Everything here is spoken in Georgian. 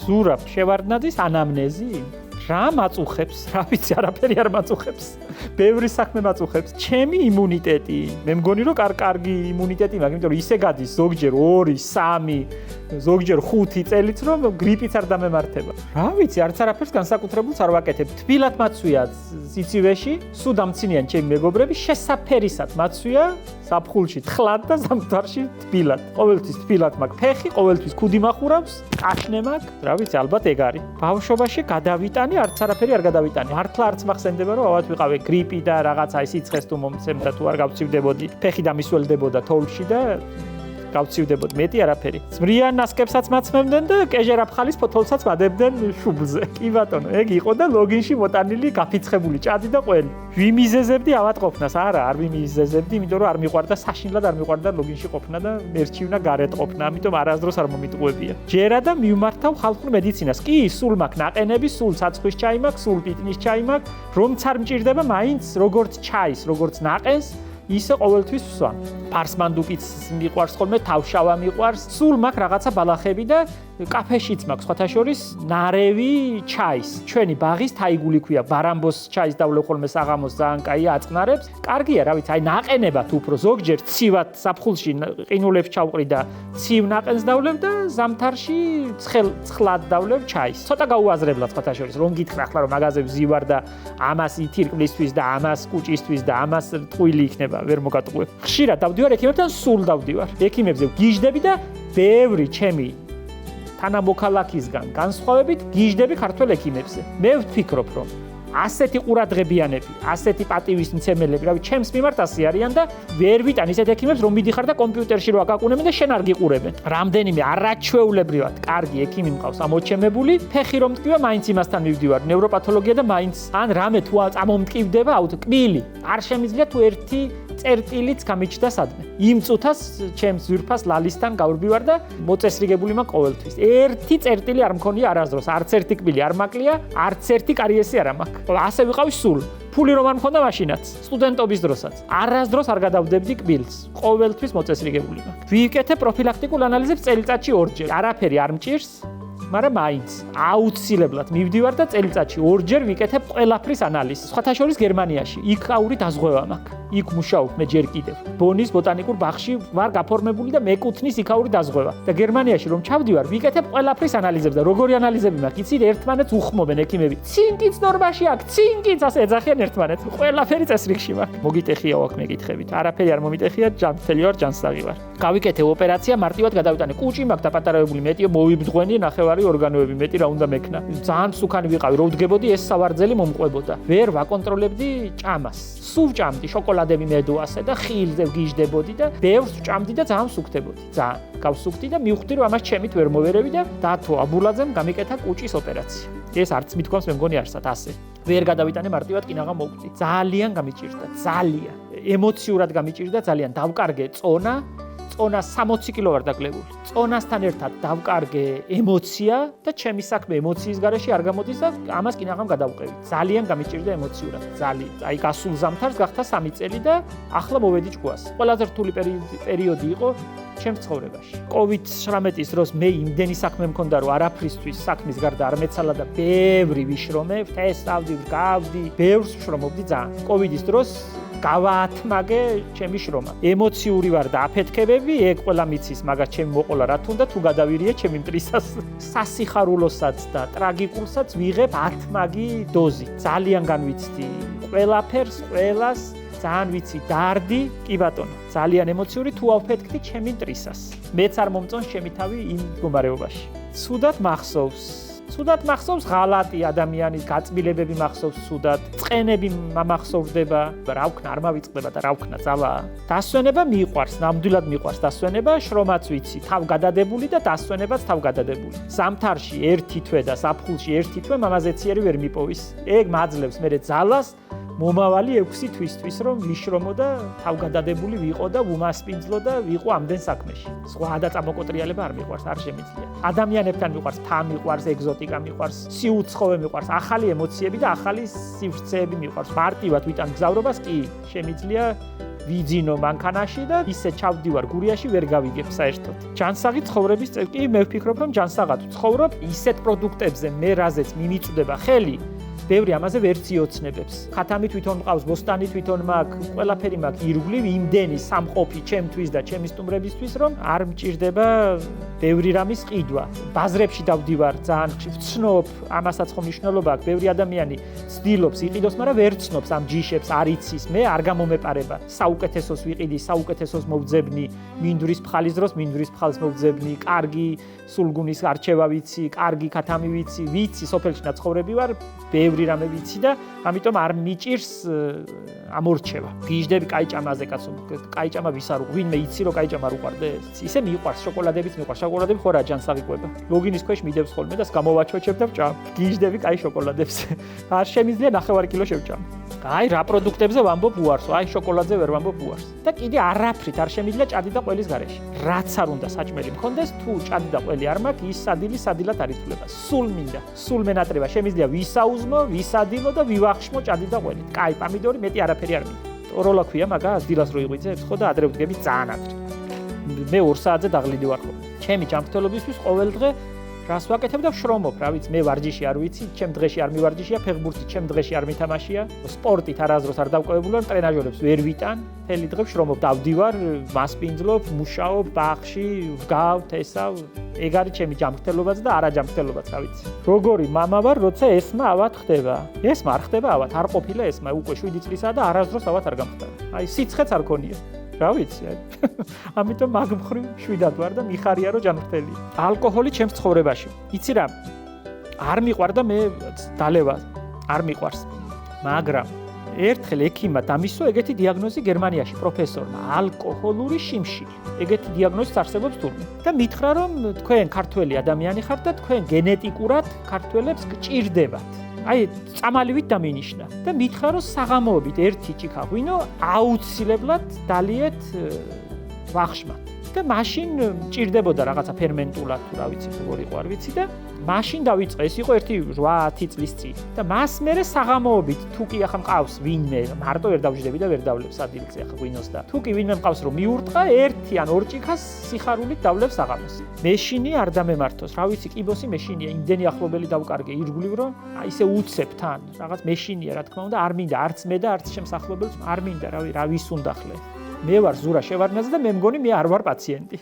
ზურაბ შევარდნაძის ანამნეზი? რა მაწუხებს? რა ვიცი, არაფერი არ მაწუხებს. ბევრი საქმე მაწუხებს. ჩემი იმუნიტეტი. მე მგონი რომ კარგი იმუნიტეტი მაქვს, იმიტომ რომ ისე გადის ზოგჯერ 2, 3, ზოგჯერ 5 წელიც რომ გრიპიც არ დამემართება. რა ვიცი, არც არაფერს განსაკუთრებულს არ ვაკეთებ. თბილად მაცვია სიცივეში, სულ დამცინიან ჩემი მეგობრები, შესაფერისად მაცვია საფხულში თხლად და ზამთარში თბილად. ყოველთვის თბილად მაქვს ფეხი, ყოველთვის ქუდი maxურავს, კაშნე მაქვს. რა ვიცი, ალბათ ეგ არის. ბავშვობაში გადავიტანე, არც არაფერი არ გადავიტანე. მართლა არც მახსენდება რომ ავად ვიყავე გრიპი და რაღაცა სიცხეს თუ მომცემდა თუ არ გავცივდებოდი. ფეხი დამისველდებოდა თოვლში და გავცივდებოდი, მეტი არაფერი. წვრიან ნასკებსაც მაცმევდნენ და კეჟერაფხალის ფოთოლსაც ვადებდნენ შუბლზე. კი ბატონო, ეგ იყო და ლოგინში მოტანილი გაფიცხებული ჭადი და ყველი. ვიმიზეზებდი ავატყოფნას? არა, არ ვიმიზეზებდი, იმიტომ რომ არ მიყვარდა საშინლად არ მიყვარდა ლოგინში ყოფნა და მერჩივნა გარეთ ყოფნა, ამიტომ არასდროს არ მომიტყუებია. ჯერა და მივმართავ ხალხურ მედიცინას. კი, სულ მაქვს ნაყენები, სულ საცხვის ჩაი მაქვს, სულ პიტნის ჩაი მაქვს, რომც არ მჭირდება, მაინც როგორც ჩაის, როგორც ნაყენს ისე ყოველთვის ვსვა. ფარსმანდუკიც მიყვარს ხოლმე, თავშავა მიყვარს, სულ მაქვს რაღაცა ბალახები და კაფეშიც მაქვს სხვათა შორის ნარევი ჩაის. ჩვენი ბაღის თაიგული ქვია, ბარამბოს ჩაის დავლევ ხოლმე საღამოს ძალიან კაია აწყნარებს. კარგია, რა ვიცი, აი ნაყენებად უფრო ზოგჯერ ცივად საფხულში ყინულებს ჩავყრი და ცივ ნაყენს დავლევ და ზამთარში ცხლად დავლევ ჩაის. ცოტა გაუაზრებლად სხვათა შორის, რომ გითხრა ახლა რომ მაღაზიებში ზივარ და ამას ითირკვლისთვის და ამას კუჭისთვის და ამას ტყუილი იქნება, ვერ მოგატყუებ. ხშირად დავდივარ ექიმებთან, სულ დავდივარ. ექიმებზე გიჟდები და ბევრი ჩემი თანამოქალაქისგან განსხვავებით გიჟდები ქართველ ექიმებზე. მე ვფიქრობ, რომ ასეთი ყურადღებიანები, ასეთი პატივისმცემელები, რავი, ჩემს მიმართ ასე არიან და ვერ ვიტან ისეთ ექიმებს, რომ მიდიხარ და კომპიუტერში რო აკაკუნებენ და შენ არ გიყურებენ. რამდენიმე არაჩვეულებრივად კარგი ექიმი მყავს ამოჩემებული, ფეხი რომ მტკივა, მაინც იმასთან მივდივარ, ნევროპათოლოგია და მაინც ან რამე თუ წამომტკივდება, აუთ კბილი. არ შემიძლია თუ ერთი წერტილიც გამიჩნდა სადმე. იმ წუთას ჩემს ზვირფას ლალისთან გავრბივარ და მოწესრიგებული მაქვს ყოველთვის. ერთი წერტილი არ მქონია არასდროს, არც ერთი კბილი არ მაკლია, არც ერთი კარიესი არ მაქვს. ასე ვიყავი სულ. ფული რომ არ მქონდა მაშინაც, სტუდენტობის დროსაც. არასდროს არ გადავდებდი კბილს. ყოველთვის მოწესრიგებული მაქვს. ვიკეთებ პროფილაქტიკულ ანალიზებს წელიწადში 2-ჯერ. არაფერი არ მჭირს. მაგრამ მაინც აუცილებლად მივდივარ და წელიწადში 2-ჯერ ვიკეთებ ყველაფრის ანალიზს. სხვათა შორის გერმანიაში იქაური დაზღვევა მაქვს. იქ მუშაობ მე ჯერ კიდევ. ბონის ბოტანიკურ ბაღში ვარ გაფორმებული და მეკუთვნის იქაური დაზღვევა. და გერმანიაში რომ ჩავდივარ, ვიკეთებ ყველაფრის ანალიზებს და როგორი ანალიზები მაქვს, იცით, ერთმანეთს უხმობენ ექიმები. ცინკიც ნორმაში აქვს, ცინკიც ასე ეძახიან ერთმანეთს. ყველაფერი წესრიგში მაქვს. მოგიტეხია აქ მეკითხებით. არაფერი არ მომიტეხია, ჯანმრთელი ვარ, ჯანსაღი ვარ. გავიკეთე ოპერაცია, მარტივად გადავიტანე. კუჭი მაქვს დაპატარავებული, მეტია მოვიბძღვენი ნახევარი ორგანოები, მეტი რა უნდა მექნა. ძალიან სუკანი ვიყავი, რო ვდგებოდი ეს სავარძელი მომყვებოდა. ვერ ვაკონტროლებდი ჭამას. სულ ჭამდი შოკოლადები მედუასე და ხილზე ვგიჟდებოდი და ბევრს ვჭამდი და ძალიან სუქდებოდი. ძალიან გავსუქდი და მივხვდი რომ ამას ჩემით ვერ მოვერევი და დათო აბულაძემ გამიკეთა კუჭის ოპერაცია. ეს არც მithქვამს მე მგონი არსად ასე. ვერ გადავიტანე მარტივად კინაღა მოვკვდი. ძალიან გამიჭირდა, ძალიან. ემოციურად გამიჭირდა, ძალიან დავკარგე წონა. წონა 60 კილო ვარ დაკლებული. წონასთან ერთად დავკარგე ემოცია და ჩემი საქმე ემოციის გარეშე არ გამოდის და ამას კინაღამ გადავყევი. ძალიან გამიჭირდა ემოციურად. ძალიან. აი გასულ ზამთარს გახდა 3 წელი და ახლა მოვედი ჭკუას. ყველაზე რთული პერიოდი იყო ჩემს ცხოვრებაში. COVID-19 დროს მე იმდენი საქმე მქონდა რომ არაფრისთვის საქმის გარდა არ მეცალა და ბევრი ვიშრომე, თესავდი, გავდი, ბევრს ვშრომობდი ძალიან. COVID-ის დროს გავაათმაგე ჩემი შრომა. ემოციური ვარ და აფეთქებები, ეგ ყველა მიცის, მაგას ჩემი მოყოლა რა თუნდა თუ გადავირიე ჩემი მტრისას. სასიხარულოსაც და ტრაგიკულსაც ვიღებ ათმაგი დოზი. ძალიან განვიცდი ყველაფერს, ყველას, ძალიან ვიცი დარდი, კი ბატონო. ძალიან ემოციური თუ ავფეთქდი ჩემი მტრისას. მეც არ მომწონს ჩემი თავი იმ მდგომარეობაში. ცუდად მახსოვს. ცუდად მახსოვს ღალატი ადამიანის გაწმილებები მახსოვს ცუდად, წყენები მახსოვდება, რა ვქნა არ მავიწყდება და რა ვქნა ძალა. დასვენება მიყვარს, ნამდვილად მიყვარს დასვენება, შრომაც ვიცი, თავ გადადებული და დასვენებაც თავ გადადებული. ზამთარში 1 თვე და საფხულში 1 თვე მამაზეციერი ვერ მიპოვის. ეგ მაძლევს მე ძალას მომავალი 6 თვისთვის რომ ვიშრომო და თავგადადებული ვიყო და ვუმასპინძლო და ვიყო ამდენ საქმეში. სხვა და წამოკოტრიალება არ მიყვარს, არ შემიძლია. ადამიანებთან მიყვარს, თა მიყვარს, ეგზოტიკა მიყვარს, სიუცხოვე მიყვარს, ახალი ემოციები და ახალი სივრცეები მიყვარს. მარტივად ვიტან გზავრობას კი შემიძლია ვიძინო მანქანაში და ისე ჩავდივარ გურიაში ვერ გავიგებ საერთოდ. ჯანსაღი ცხოვრების წელი კი მე ვფიქრობ რომ ჯანსაღად ვცხოვრობ ისეთ პროდუქტებზე მე რაზეც მიმიწვდება ხელი ბევრი ამაზე ვერც იოცნებებს. ხათამი თვითონ მყავს, ბოსტანი თვითონ მაქვს, ყველაფერი მაქვს ირგვლივ იმდენი სამყოფი ჩემთვის და ჩემი სტუმრებისთვის, რომ არ მჭირდება ბევრი რამის ყიდვა. ბაზრებში დავდივარ ძალიან ხშირ, ვცნობ, ამასაც ხომ მნიშვნელობა აქვს. ბევრი ადამიანი ცდილობს იყიდოს, მაგრამ ვერ ცნობს ამ ჯიშებს, არ იცის. მე არ გამომეპარება. საუკეთესოს ვიყიდი, საუკეთესოს მოვძებნი, მინდვრის ფხალის დროს მინდვრის ფხალს მოვძებნი, კარგი სულგუნის არჩევა ვიცი, კარგი ქათამი ვიცი, სოფელში ნაცხოვრები ვარ. ბევრი რამე ვიცი და ამიტომ არ მიჭირს ამორჩევა. გიჟდები კაიჭამაზე კაცო, კაიჭამა ვის არ უყვარს, ვინმე იცი რომ კაიჭამა არ უყვარდეს? ისე მიყვარს, შოკოლადებიც მიყვარს, შოკოლადები ხო რა ჯანსაღი ყვება. ლოგინის ქვეშ მიდევს ხოლმე და გამოვაჩოჩებ და ვჭამ. გიჟდები კაი შოკოლადებს. არ შემიძლია 9 კილო შევჭამ. აი რა პროდუქტებზე ვამბობ უარსო, აი შოკოლადზე ვერ ვამბობ უარს. და კიდე არაფრით არ შემიძლია ჭადი და ყველის გარეშე. რაც არ უნდა საჭმელი მქონდეს, თუ ჭადი და ყველი არ მაქვს, ის სადილი სადილად არ ითვლება. სულ მინდა, სულ მენატრება შემიძლია ვისაუზმო, ვისადილო და ვივახშმო ჭადი და ყველით. კაი, პამიდორი მეტი არაფერი არ მინდა. როლა ქვია მაგას დილას რო იღვიძებს ხო და ადრე ვდგები ძალიან ადრე. მე 2 საათზე დაღლიდი ვარ ხოლმე. ჩემი ჯანმრთელობისთვის ყოველ დღე რას ვაკეთებ და ვშრომობ, რა ვიცი, მე ვარჯიში არ ვიცი, ჩემ დღეში არ მივარჯიშია, ფეხბურთი ჩემ დღეში არ მითამაშია, სპორტით არასდროს არ დავკვირვებული ვარ, ტრენაჟერებს ვერ ვიტან, მთელი დღე ვშრომობ, დავდივარ, მასპინძლობ, მუშაობ, ბაღში, ვგავ, თესავ, ეგ არის ჩემი ჯანმრთელობაც და არაჯანმრთელობაც, რა ვიცი. როგორი მამა ვარ, როცა ესმა ავად ხდება. ესმა არ ხდება ავად, არ ყოფილა ესმა, უკვე 7 წლისაა და არასდროს ავად არ გამხდება. აი, სიცხეც არ ქონია. რა ვიცი, ამიტომ მაგ მხრივ შვიდად ვარ და მიხარია რომ ჯანმრთელია. ალკოჰოლი ჩემს ცხოვრებაში. იცი რა? არ მიყვარდა მე დალევა, არ მიყვარს. მაგრამ ერთხელ ექიმმა დამისვა ეგეთი დიაგნოზი გერმანიაში პროფესორმა, ალკოჰოლური შიმშილი. ეგეთი დიაგნოზიც არსებობს თურმე. და მითხრა რომ თქვენ ქართველი ადამიანი ხართ და თქვენ გენეტიკურად ქართველებს გჭირდებათ. აი, წამალივით დამინიშნა და მითხრა რომ საღამოობით ერთი ჭიქა ღვინო აუცილებლად დალიეთ ვახშმად. და მაშინ მჭირდებოდა რაღაცა ფერმენტულად თუ რა ვიცი, როგორ იყო არ ვიცი და მაშინ დავიწყე, ეს იყო 8-10 წლის წინ. და მას მერე საღამოობით თუ კი ახლა მყავს ვინმე, მარტო ვერ დავждები და ვერ დავლებს ადილზე ახლა ღვინოს და თუ კი ვინმე მყავს რომ მიურტყა, 1 ან 2 ჭიქას სიხარულით დავლებს საღამოს. მეშინი არ დამემართოს, რა ვიცი, კიბოსი მეშინია, იმდენი ახლობელი დავკარგე ირგვლივ რომ აი ისე უცებ თან, რაღაც მეშინია რა თქმა უნდა, არ მინდა არც მე და არც შემსახლებელს არ მინდა, რა ვის უნდა ხლე. მე ვარ ზურა შევარდნაძე და მე მგონი მე არ ვარ პაციენტი.